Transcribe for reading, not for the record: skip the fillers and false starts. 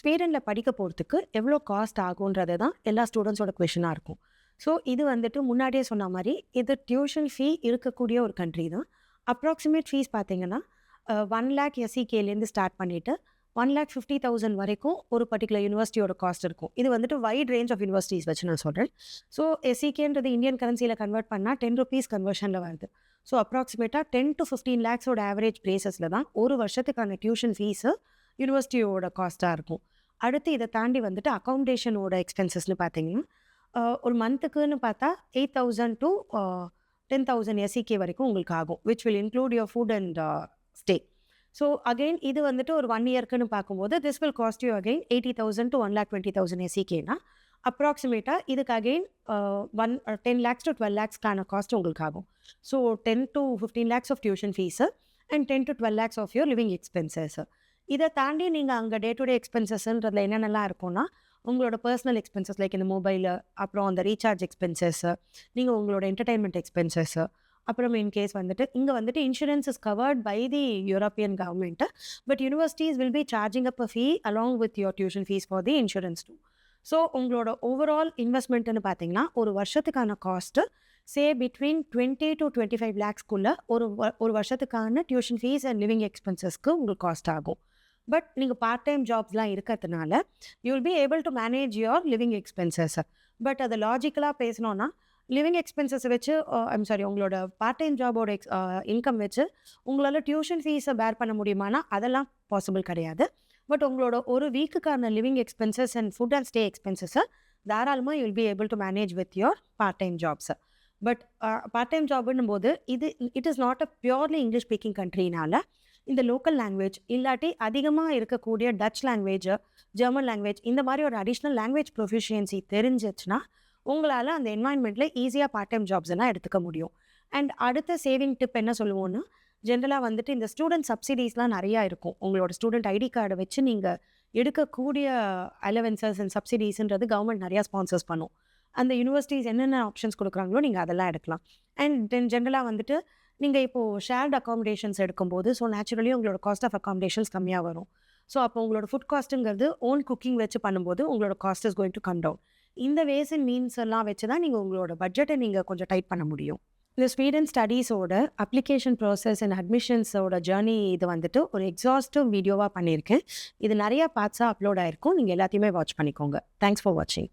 ஸ்வீடனில் படிக்க போகிறதுக்கு எவ்வளோ காஸ்ட் ஆகுன்றது தான் எல்லா ஸ்டூடெண்ட்ஸோட கொஷனாக இருக்கும். ஸோ இது வந்துட்டு முன்னாடியே சொன்ன மாதிரி இது டியூஷன் ஃபீ இருக்கக்கூடிய ஒரு கண்ட்ரி தான். அப்ராக்சிமேட் ஃபீஸ் பார்த்தீங்கன்னா 1 lakh SEKலேருந்து ஸ்டார்ட் பண்ணிவிட்டு 1,50,000 வரைக்கும் ஒரு பர்டிகுலர் யூனிவர்சிட்டியோட காஸ்ட் இருக்கும். இது வந்துட்டு வைட் ரேஞ்ச் ஆஃப் யூனிவர்சிட்டிஸ் வச்சு நான் சொல்கிறேன். ஸோ SEKன்றது இந்தியன் கரன்சியில் கன்வெர்ட் பண்ணால் 10 rupees கன்வர்ஷனில் வருது. ஸோ அப்ராக்சிமேட்டாக 10 to 15 lakhஸோட ஆவரேஜ் பேசஸில் தான் ஒரு வருஷத்துக்கான டியூஷன் ஃபீஸு யூனிவர்சிட்டியோட காஸ்ட்டாக இருக்கும். அடுத்து இதை தாண்டி வந்துட்டு அக்காமடேஷனோட எக்ஸ்பென்சஸ்னு பார்த்தீங்கன்னா ஒரு மந்த்துக்குன்னு பார்த்தா 8,000 to 10,000 SEK வரைக்கும் உங்களுக்கு ஆகும், which will include your food and stay. So again இது வந்துட்டு ஒரு 1 yearக்குன்னு பார்க்கும்போது this will cost you again 80,000 to 1,20,000 SEKனா அப்ராக்சிமேட்டாக இதுக்கு அகெயின் 10 lakhs to 12 lakhsக்கான காஸ்ட் உங்களுக்கு ஆகும். So 10 to 15 lakhs of tuition fees and 10 to 12 lakhs of your living expenses. இதை தாண்டி நீங்கள் அங்கே டே டு டே எக்ஸ்பென்சஸ்ன்றதுல என்னென்னலாம் இருக்கும்னா உங்களோட பர்சனல் எக்ஸ்பென்சஸ் லைக் இந்த மொபைலு, அப்புறம் அந்த ரீசார்ஜ் எக்ஸ்பென்சஸ்ஸு, நீங்கள் உங்களோட என்டர்டைன்மெண்ட் எக்ஸ்பென்சஸ்ஸு, அப்புறம் இன்கேஸ் வந்துட்டு இங்கே வந்துட்டு insurance is covered by the European government, but universities will be charging up a fee along with your tuition fees for the insurance too. So உங்களோட overall இன்வெஸ்ட்மெண்ட்டுன்னு பார்த்தீங்கன்னா ஒரு வருஷத்துக்கான காஸ்ட்டு சே பிட்வீன் 20 to 25 lakhsக்குள்ளே ஒரு வருஷத்துக்கான டியூஷன் ஃபீஸ் அண்ட் லிவிங் எக்ஸ்பென்சஸ்க்கு உங்களுக்கு காஸ்ட் ஆகும். பட் நீங்கள் பார்ட் டைம் ஜாப்ஸ்லாம் இருக்கிறதுனால you will be able to manage your living expenses. But அதை லாஜிக்கலாக பேசணுன்னா லிவிங் எக்ஸ்பென்சஸ் வச்சு உங்களோட பார்ட் டைம் ஜாபோட இன்கம் வச்சு உங்களால் டியூஷன் ஃபீஸை பேர் பண்ண முடியுமானா அதெல்லாம் பாசிபிள் கிடையாது. பட் உங்களோட ஒரு வீக்குக்கான living expenses and food and stay எக்ஸ்பென்சஸை தாராளமாக you will be able to manage with your part time jobs. But part time ஜாப்னும் போது it is not a purely English speaking கண்ட்ரினால இந்த லோக்கல் லாங்குவேஜ் இல்லாட்டி அதிகமாக இருக்கக்கூடிய டச் லாங்குவேஜ், ஜெர்மன் லாங்குவேஜ் இந்த மாதிரி ஒரு அடிஷ்னல் லாங்குவேஜ் ப்ரொஃபிஷியன்சி தெரிஞ்சிச்சுன்னா உங்களால் அந்த என்வாயன்மெண்ட்டில் ஈஸியாக பார்ட் டைம் ஜாப்ஸ் எல்லாம் எடுத்துக்க முடியும். அண்ட் அடுத்த சேவிங் டிப் என்ன சொல்லுவோன்னா ஜென்ரலாக வந்துட்டு இந்த ஸ்டூடெண்ட் சப்சிடிஸ்லாம் நிறையா இருக்கும். உங்களோட ஸ்டூடெண்ட் ஐடி கார்டை வச்சு நீங்கள் எடுக்கக்கூடிய அலவன்சஸ் அண்ட் சப்சிடிஸ்ன்றது கவர்மெண்ட் நிறையா ஸ்பான்சர்ஸ் பண்ணும். அந்த யூனிவர்சிட்டிஸ் என்னென்ன ஆப்ஷன்ஸ் கொடுக்குறாங்களோ நீங்கள் அதெல்லாம் எடுக்கலாம். அண்ட் தென் ஜென்ரலாக வந்துட்டு நீங்கள் இப்போது ஷேர்ட் அக்காமடேஷன்ஸ் எடுக்கும்போது ஸோ நேச்சுரலி உங்களோட காஸ்ட் ஆஃப் அக்காமடேஷன்ஸ் கம்மியாக வரும். ஸோ அப்போ உங்களோட ஃபுட் காஸ்ட்டுங்கிறது ஓன் குக்கிங் வச்சு பண்ணும்போது உங்களோட cost is going to come down. இந்த வேஸ் அண்ட் மீன்ஸ் எல்லாம் வச்சு தான் நீங்கள் உங்களோட பட்ஜெட்டை நீங்கள் கொஞ்சம் டைட் பண்ண முடியும். இந்த ஸ்வீடன் ஸ்டடீஸோட அப்ளிகேஷன் ப்ராசஸ் அண்ட் அட்மிஷன்ஸோட ஜேர்னி இது வந்துட்டு ஒரு எக்ஸாஸ்டிவ் வீடியோவாக பண்ணியிருக்கேன். இது நிறையா பார்ட்ஸாக அப்லோட் ஆகிருக்கும். நீங்கள் எல்லாத்தையுமே வாட்ச் பண்ணிக்கோங்க. தேங்க்ஸ் ஃபார் வாட்சிங்.